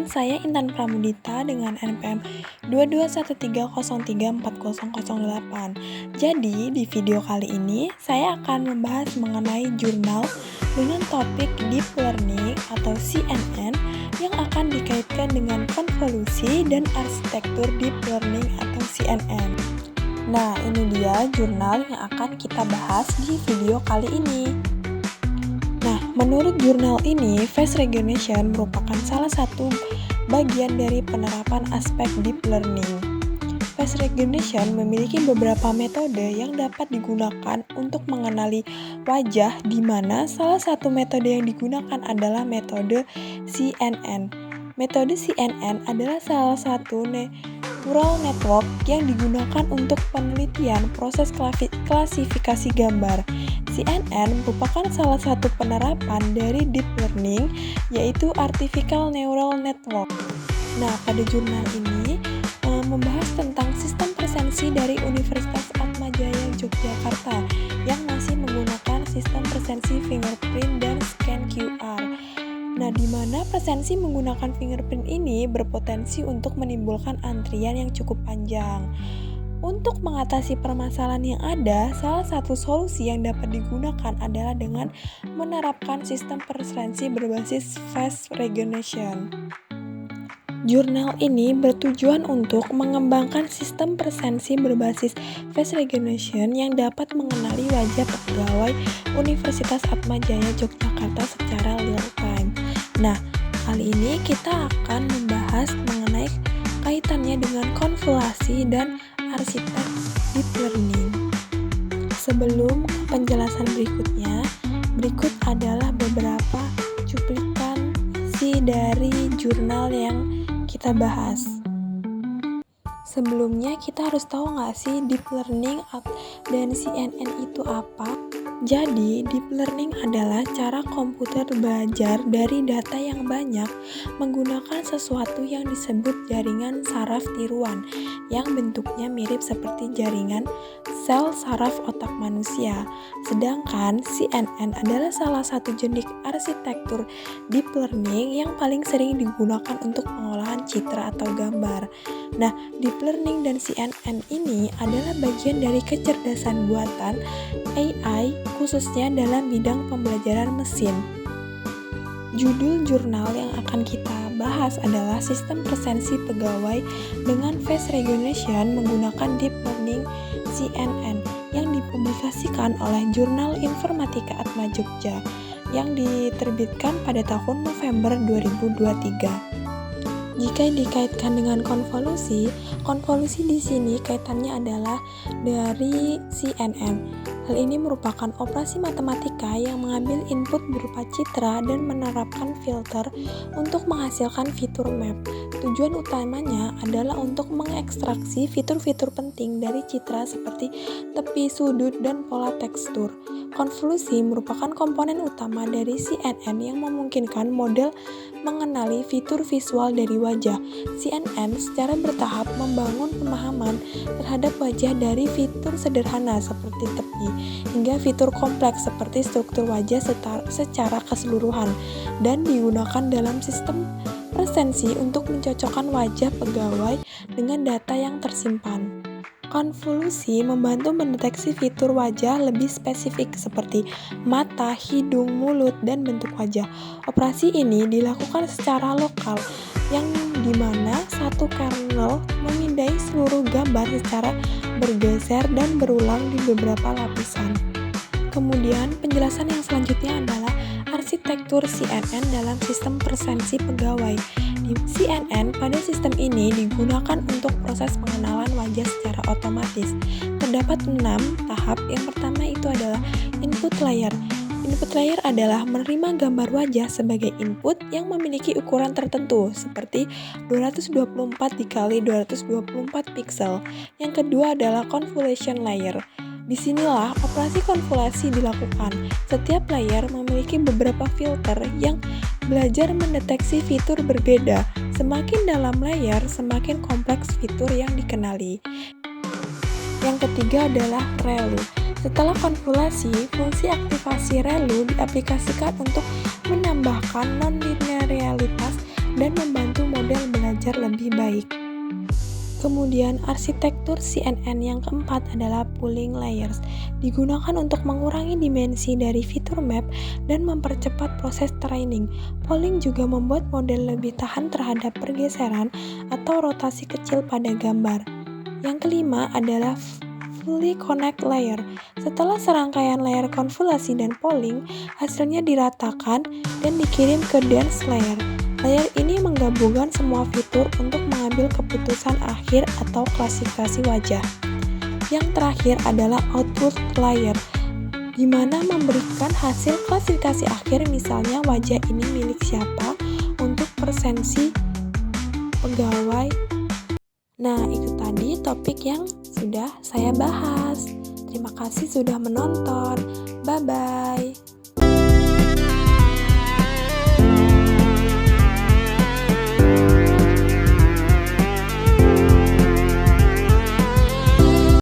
saya Intan Pramudita dengan NPM 221303408. Jadi, di video kali ini saya akan membahas mengenai jurnal dengan topik Deep Learning atau CNN yang akan dikaitkan dengan konvolusi dan arsitektur Deep Learning atau CNN. Nah, ini dia jurnal yang akan kita bahas di video kali ini. Nah, menurut jurnal ini, face recognition merupakan salah satu bagian dari penerapan aspek deep learning. Face recognition memiliki beberapa metode yang dapat digunakan untuk mengenali wajah, di mana salah satu metode yang digunakan adalah metode CNN. Metode CNN adalah salah satu neural network yang digunakan untuk penelitian proses klasifikasi gambar. CNN merupakan salah satu penerapan dari deep learning, yaitu artificial neural network. Nah, pada jurnal ini membahas tentang sistem presensi dari Universitas Atmajaya Yogyakarta yang masih menggunakan sistem presensi fingerprint dan scan QR. Nah, di mana presensi menggunakan fingerprint ini berpotensi untuk menimbulkan antrian yang cukup panjang. Untuk mengatasi permasalahan yang ada, salah satu solusi yang dapat digunakan adalah dengan menerapkan sistem presensi berbasis face recognition. Jurnal ini bertujuan untuk mengembangkan sistem presensi berbasis face recognition yang dapat mengenali wajah pegawai Universitas Atmajaya Yogyakarta secara real time. Nah, kali ini kita akan membahas mengenai kaitannya dengan konvolusi dan arsitek deep learning. Sebelum penjelasan berikutnya, berikut adalah beberapa cuplikan isi dari jurnal yang kita bahas. Sebelumnya kita harus tahu nggak sih deep learning dan CNN itu apa? Jadi, deep learning adalah cara komputer belajar dari data yang banyak menggunakan sesuatu yang disebut jaringan saraf tiruan yang bentuknya mirip seperti jaringan sel saraf otak manusia. Sedangkan CNN adalah salah satu jenis arsitektur deep learning yang paling sering digunakan untuk pengolahan citra atau gambar. Nah, deep learning dan CNN ini adalah bagian dari kecerdasan buatan AI khususnya dalam bidang pembelajaran mesin. Judul jurnal yang akan kita bahas adalah Sistem Presensi Pegawai dengan Face Recognition menggunakan Deep Learning CNN yang dipublikasikan oleh Jurnal Informatika Atma Jogja yang diterbitkan pada tahun November 2023. Jika dikaitkan dengan konvolusi di sini kaitannya adalah dari CNN. Hal ini merupakan operasi matematika yang mengambil input berupa citra dan menerapkan filter untuk menghasilkan fitur map. Tujuan utamanya adalah untuk mengekstraksi fitur-fitur penting dari citra seperti tepi, sudut, dan pola tekstur. Konvolusi merupakan komponen utama dari CNN yang memungkinkan model mengenali fitur visual dari wajah. CNN secara bertahap membangun pemahaman terhadap wajah dari fitur sederhana seperti tepi hingga fitur kompleks seperti struktur wajah secara keseluruhan dan digunakan dalam sistem presensi untuk mencocokkan wajah pegawai dengan data yang tersimpan. Konvolusi membantu mendeteksi fitur wajah lebih spesifik seperti mata, hidung, mulut, dan bentuk wajah. Operasi ini dilakukan secara lokal yang dimana satu kernel memindai seluruh gambar secara bergeser dan berulang di beberapa lapisan. Kemudian penjelasan yang selanjutnya adalah arsitektur CNN dalam sistem presensi pegawai. Di CNN pada sistem ini digunakan untuk proses pengenalan wajah secara otomatis. Terdapat 6 tahap. Yang pertama itu adalah input layer. Input layer adalah menerima gambar wajah sebagai input yang memiliki ukuran tertentu seperti 224 x 224 pixel. Yang kedua adalah convolution layer. Disinilah operasi konvolusi dilakukan. Setiap layer memiliki beberapa filter yang belajar mendeteksi fitur berbeda. Semakin dalam layer, semakin kompleks fitur yang dikenali. Yang ketiga adalah ReLU. Setelah konvolusi, fungsi aktivasi ReLU diaplikasikan untuk menambahkan non-linearitas dan membantu model belajar lebih baik. Kemudian arsitektur CNN yang keempat adalah pooling layers, digunakan untuk mengurangi dimensi dari fitur map dan mempercepat proses training. Pooling juga membuat model lebih tahan terhadap pergeseran atau rotasi kecil pada gambar. Yang kelima adalah fully connect layer. Setelah serangkaian layer konvolasi dan polling, hasilnya diratakan dan dikirim ke dense layer. Layer ini menggabungkan semua fitur untuk mengambil keputusan akhir atau klasifikasi wajah. Yang terakhir adalah output layer, di mana memberikan hasil klasifikasi akhir, misalnya wajah ini milik siapa untuk presensi pegawai. Nah, itu tadi topik yang sudah saya bahas. Terima kasih sudah menonton. Bye-bye.